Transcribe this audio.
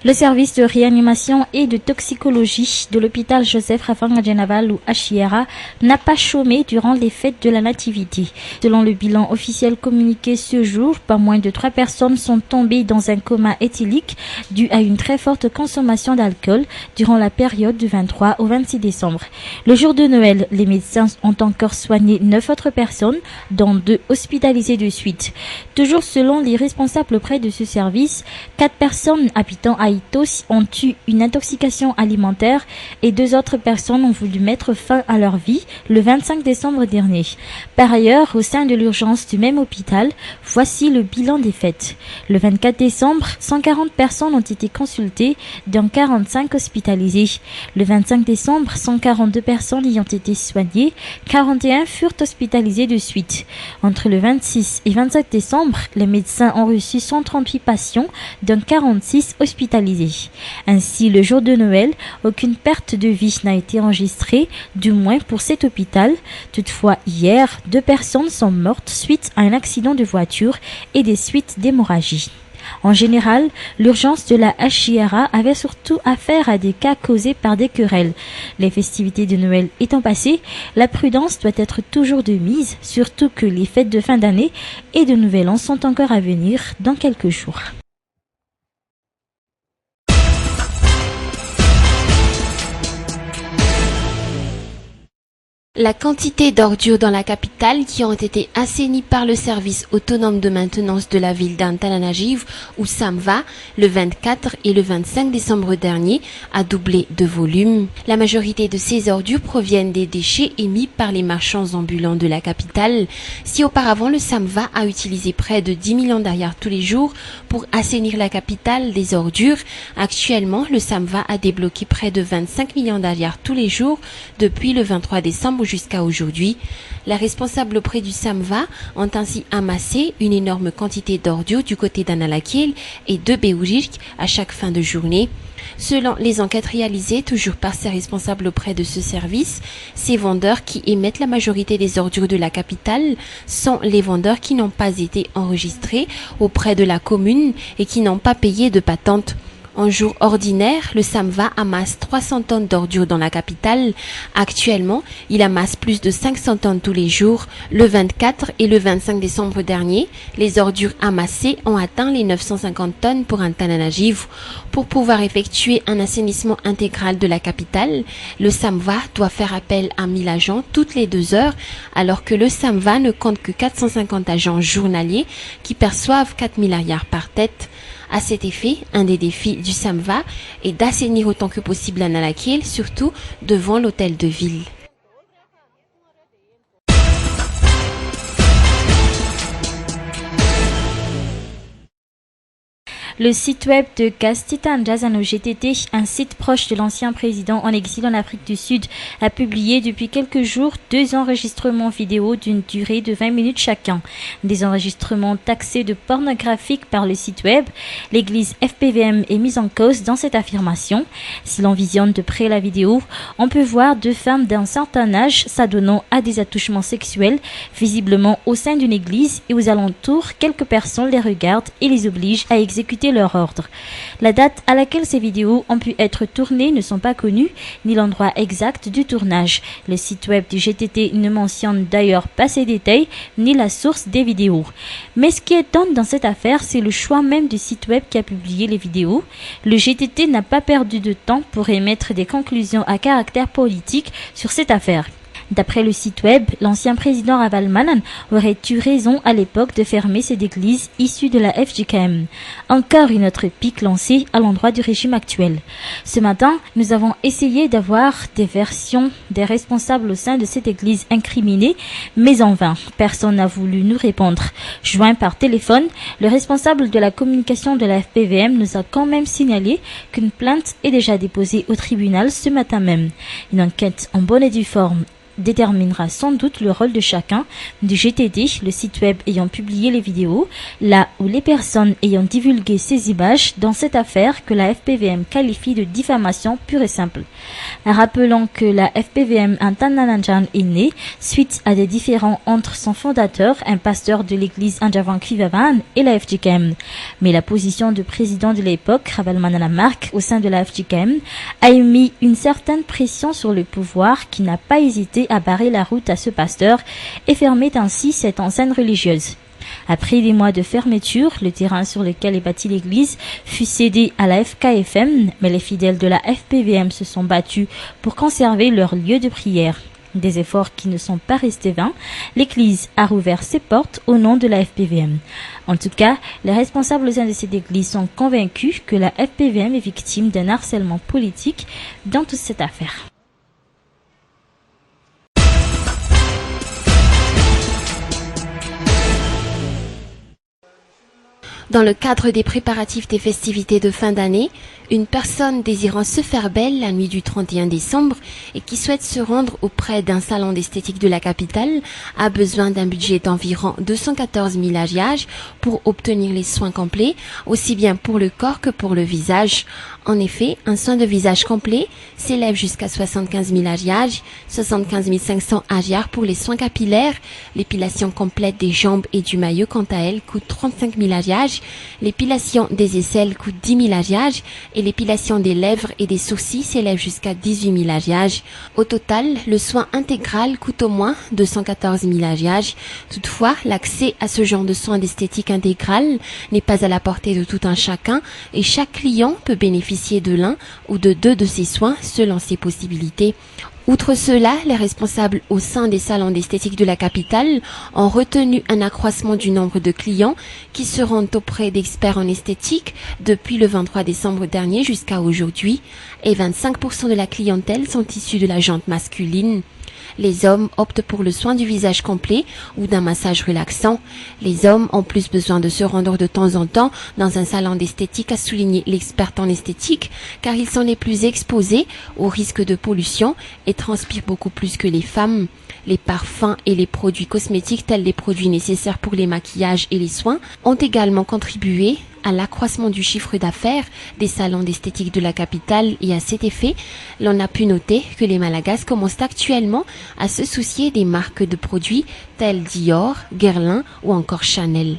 Le service de réanimation et de toxicologie de l'hôpital Joseph Rafanga Djenaval ou Achiera n'a pas chômé durant les fêtes de la Nativité. Selon le bilan officiel communiqué ce jour, pas moins de 3 personnes sont tombées dans un coma éthylique dû à une très forte consommation d'alcool durant la période du 23 au 26 décembre. Le jour de Noël, les médecins ont encore soigné 9 autres personnes, dont 2 hospitalisées de suite. Toujours selon les responsables près de ce service, 4 personnes habitant à Itos ont eu une intoxication alimentaire et 2 autres personnes ont voulu mettre fin à leur vie le 25 décembre dernier. Par ailleurs, au sein de l'urgence du même hôpital, voici le bilan des fêtes. Le 24 décembre, 140 personnes ont été consultées, dont 45 hospitalisées. Le 25 décembre, 142 personnes y ont été soignées, 41 furent hospitalisées de suite. Entre le 26 et 27 décembre, les médecins ont reçu 138 patients, dont 46 hospitalisés. Ainsi, le jour de Noël, aucune perte de vie n'a été enregistrée, du moins pour cet hôpital. Toutefois, hier, 2 personnes sont mortes suite à un accident de voiture et des suites d'hémorragie. En général, l'urgence de la HIRA avait surtout affaire à des cas causés par des querelles. Les festivités de Noël étant passées, la prudence doit être toujours de mise, surtout que les fêtes de fin d'année et de Nouvel An sont encore à venir dans quelques jours. La quantité d'ordures dans la capitale qui ont été assainies par le service autonome de maintenance de la ville d'Antananarivo ou SAMVA le 24 et le 25 décembre dernier a doublé de volume. La majorité de ces ordures proviennent des déchets émis par les marchands ambulants de la capitale. Si auparavant le SAMVA a utilisé près de 10 millions d'arrières tous les jours pour assainir la capitale des ordures, actuellement le SAMVA a débloqué près de 25 millions d'arrières tous les jours depuis le 23 décembre jusqu'à aujourd'hui. Les responsables auprès du SAMVA ont ainsi amassé une énorme quantité d'ordures du côté d'Analakil et de Beoujik à chaque fin de journée. Selon les enquêtes réalisées toujours par ces responsables auprès de ce service, ces vendeurs qui émettent la majorité des ordures de la capitale sont les vendeurs qui n'ont pas été enregistrés auprès de la commune et qui n'ont pas payé de patente. En jour ordinaire, le SAMVA amasse 300 tonnes d'ordures dans la capitale. Actuellement, il amasse plus de 500 tonnes tous les jours. Le 24 et le 25 décembre dernier, les ordures amassées ont atteint les 950 tonnes pour Antananarivo. Pour pouvoir effectuer un assainissement intégral de la capitale, le SAMVA doit faire appel à 1000 agents toutes les 2 heures, alors que le SAMVA ne compte que 450 agents journaliers qui perçoivent 4000 arrières par tête. À cet effet, un des défis du SAMVA est d'assainir autant que possible Analakil, surtout devant l'hôtel de ville. Le site web de Kastitan Jazano GTT, un site proche de l'ancien président en exil en Afrique du Sud, a publié depuis quelques jours 2 enregistrements vidéo d'une durée de 20 minutes chacun. Des enregistrements taxés de pornographiques par le site web. L'église FPVM est mise en cause dans cette affirmation. Si l'on visionne de près la vidéo, on peut voir 2 femmes d'un certain âge s'adonnant à des attouchements sexuels, visiblement au sein d'une église, et aux alentours, quelques personnes les regardent et les obligent à exécuter leur ordre. La date à laquelle ces vidéos ont pu être tournées ne sont pas connues, ni l'endroit exact du tournage. Le site web du GTT ne mentionne d'ailleurs pas ces détails, ni la source des vidéos. Mais ce qui étonne dans cette affaire, c'est le choix même du site web qui a publié les vidéos. Le GTT n'a pas perdu de temps pour émettre des conclusions à caractère politique sur cette affaire. D'après le site web, l'ancien président Ravalomanana aurait eu raison à l'époque de fermer cette église issue de la FJKM. Encore une autre pique lancée à l'endroit du régime actuel. Ce matin, nous avons essayé d'avoir des versions des responsables au sein de cette église incriminée, mais en vain. Personne n'a voulu nous répondre. Joint par téléphone, le responsable de la communication de la FPVM nous a quand même signalé qu'une plainte est déjà déposée au tribunal ce matin même. Une enquête en bonne et due forme déterminera sans doute le rôle de chacun, du GTD, le site web ayant publié les vidéos, là où les personnes ayant divulgué ces images dans cette affaire que la FPVM qualifie de diffamation pure et simple. Rappelons que la FPVM Antanananjan est née suite à des différends entre son fondateur, un pasteur de l'église Anjavang Vivavan, et la FGKM. Mais la position de président de l'époque, Raval Mananamark, au sein de la FGKM, a émis une certaine pression sur le pouvoir qui n'a pas hésité à barrer la route à ce pasteur et fermer ainsi cette enseigne religieuse. Après des mois de fermeture, le terrain sur lequel est bâtie l'église fut cédé à la FKFM, mais les fidèles de la FPVM se sont battus pour conserver leur lieu de prière. Des efforts qui ne sont pas restés vains, l'église a rouvert ses portes au nom de la FPVM. En tout cas, les responsables au sein de cette église sont convaincus que la FPVM est victime d'un harcèlement politique dans toute cette affaire. Dans le cadre des préparatifs des festivités de fin d'année, une personne désirant se faire belle la nuit du 31 décembre et qui souhaite se rendre auprès d'un salon d'esthétique de la capitale a besoin d'un budget d'environ 214 000 AGH pour obtenir les soins complets, aussi bien pour le corps que pour le visage. En effet, un soin de visage complet s'élève jusqu'à 75 000 AGH, 75 500 AGH pour les soins capillaires. L'épilation complète des jambes et du maillot, quant à elle, coûte 35 000 AGH. L'épilation des aisselles coûte 10 000 AGH et l'épilation des lèvres et des sourcils s'élève jusqu'à 18 000 AGH. Au total, le soin intégral coûte au moins 214 000 AGH. Toutefois, l'accès à ce genre de soins d'esthétique intégral n'est pas à la portée de tout un chacun et chaque client peut bénéficier de l'un ou de deux de ces soins selon ses possibilités. Outre cela, les responsables au sein des salons d'esthétique de la capitale ont retenu un accroissement du nombre de clients qui se rendent auprès d'experts en esthétique depuis le 23 décembre dernier jusqu'à aujourd'hui, et 25% de la clientèle sont issus de la gente masculine. Les hommes optent pour le soin du visage complet ou d'un massage relaxant. Les hommes ont plus besoin de se rendre de temps en temps dans un salon d'esthétique, a souligné l'experte en esthétique, car ils sont les plus exposés au risque de pollution et transpirent beaucoup plus que les femmes. Les parfums et les produits cosmétiques tels les produits nécessaires pour les maquillages et les soins ont également contribué à l'accroissement du chiffre d'affaires des salons d'esthétique de la capitale, et à cet effet, l'on a pu noter que les Malagasy commencent actuellement à se soucier des marques de produits tels Dior, Guerlain ou encore Chanel.